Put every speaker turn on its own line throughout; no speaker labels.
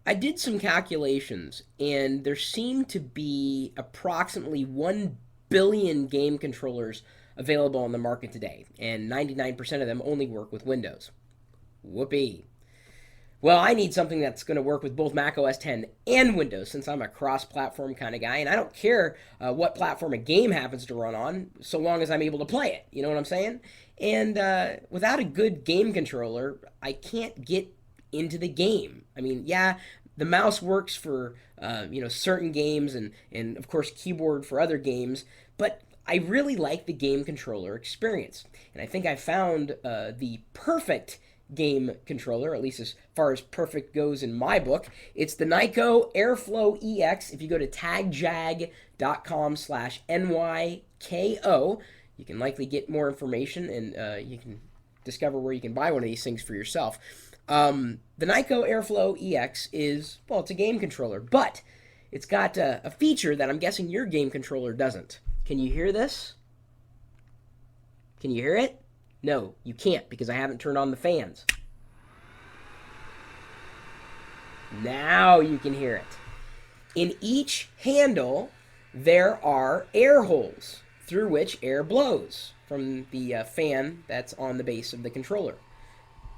I did some calculations, and there seem to be approximately 1 billion game controllers available on the market today, and 99% of them only work with Windows. Whoopee. Well, I need something that's going to work with both Mac OS 10 and Windows since I'm a cross platform kind of guy, and I don't care what platform a game happens to run on so long as I'm able to play it. You know what I'm saying? And without a good game controller, I can't get into the game. I mean, yeah, the mouse works for certain games and of course keyboard for other games, but I really like the game controller experience, and I think I found the perfect game controller, at least as far as perfect goes in my book. It's the Nyko Airflow EX. If you go to tagjag.com/NYKO, you can likely get more information and you can discover where you can buy one of these things for yourself. The Nyko Airflow EX is, well, it's a game controller, but it's got a feature that I'm guessing your game controller doesn't. Can you hear this? Can you hear it? No, you can't because I haven't turned on the fans. Now you can hear it. In each handle, there are air holes through which air blows from the fan that's on the base of the controller.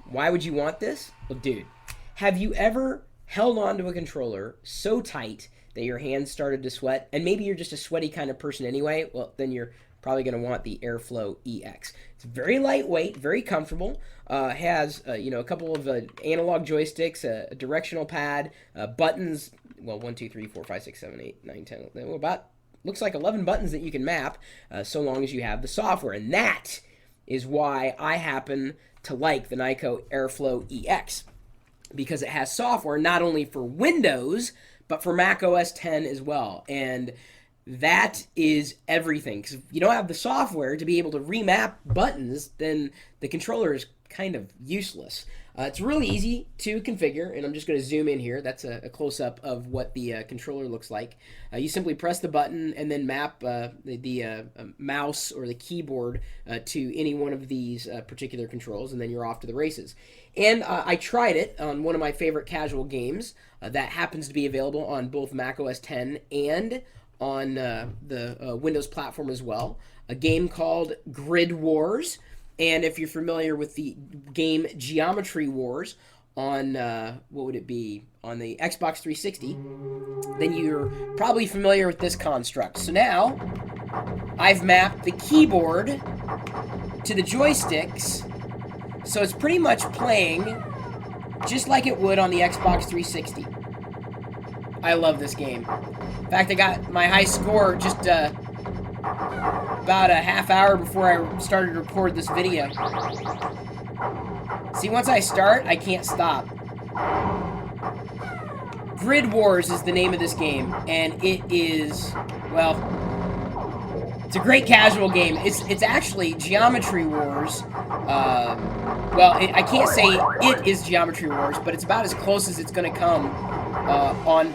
Why would you want this? Well, dude, have you ever held onto a controller so tight that your hands started to sweat? And maybe you're just a sweaty kind of person anyway. Well, then you're probably going to want the Airflow EX. It's very lightweight, very comfortable. Has a couple of analog joysticks, a directional pad, buttons. Well, 1, 2, 3, 4, 5, 6, 7, 8, 9, 10. Well, about looks like 11 buttons that you can map, so long as you have the software. And that is why I happen to like the Nyko Airflow EX, because it has software not only for Windows but for Mac OS 10 as well. And that is everything, because if you don't have the software to be able to remap buttons, then the controller is kind of useless. It's really easy to configure, and I'm just going to zoom in here. That's close-up of what the controller looks like. You simply press the button and then map the mouse or the keyboard to any one of these particular controls, and then you're off to the races. And I tried it on one of my favorite casual games that happens to be available on both Mac OS 10 and on the Windows platform as well. A game called Grid Wars. And if you're familiar with the game Geometry Wars on, what would it be, on the Xbox 360, then you're probably familiar with this construct. So now, I've mapped the keyboard to the joysticks, so it's pretty much playing just like it would on the Xbox 360. I love this game. In fact, I got my high score just about a half hour before I started to record this video. See, once I start, I can't stop. Grid Wars is the name of this game, and it is, well, it's a great casual game. It's actually Geometry Wars. I can't say it is Geometry Wars, but it's about as close as it's going to come on...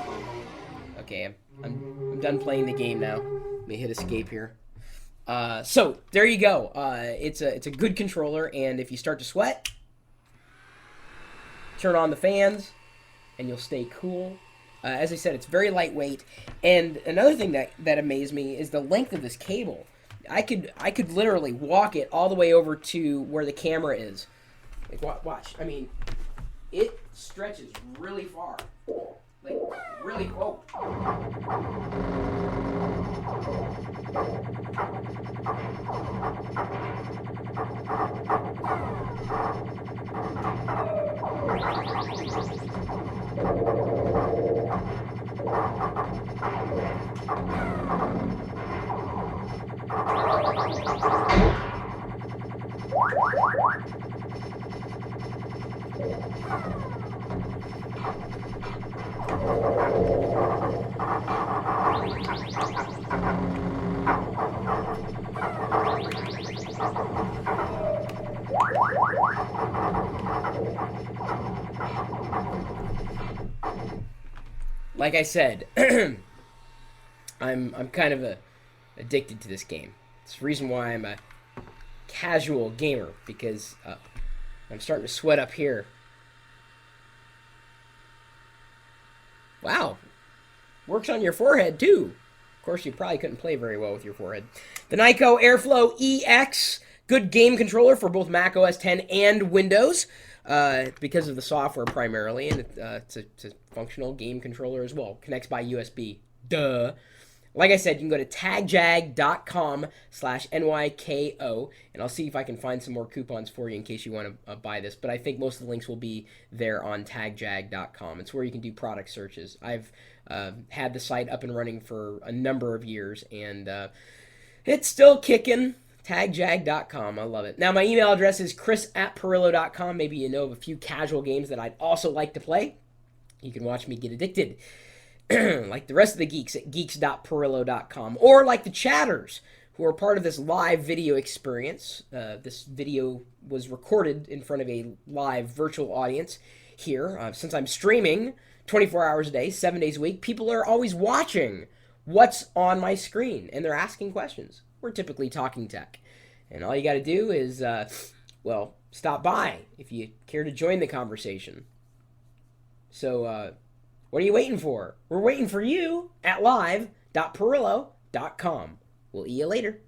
Okay, I'm done playing the game now. Let me hit escape here. So there you go. It's a good controller, and if you start to sweat, turn on the fans, and you'll stay cool. As I said, it's very lightweight, and another thing that amazed me is the length of this cable. I could literally walk it all the way over to where the camera is. Like, watch. I mean, it stretches really far. Like, really, whoa. Like I said, I'm kind of addicted to this game. It's the reason why I'm a casual gamer, because I'm starting to sweat up here. Wow. Works on your forehead, too. Of course, you probably couldn't play very well with your forehead. The Nyko Airflow EX, good game controller for both Mac OS X and Windows, because of the software primarily, and it's a functional game controller as well. Connects by USB. Duh. Like I said, you can go to tagjag.com/NYKO, and I'll see if I can find some more coupons for you in case you want to buy this. But I think most of the links will be there on tagjag.com. It's where you can do product searches. I've had the site up and running for a number of years, and it's still kicking. Tagjag.com. I love it. Now, my email address is chris@perillo.com. Maybe you know of a few casual games that I'd also like to play. You can watch me get addicted. Like the rest of the geeks at geeks.perillo.com, or like the chatters who are part of this live video experience. This video was recorded in front of a live virtual audience here. Since I'm streaming 24 hours a day, 7 days a week, people are always watching what's on my screen, and they're asking questions. We're typically talking tech. And all you got to do is, well, stop by if you care to join the conversation. So, what are you waiting for? We're waiting for you at live.perillo.com. We'll see you later.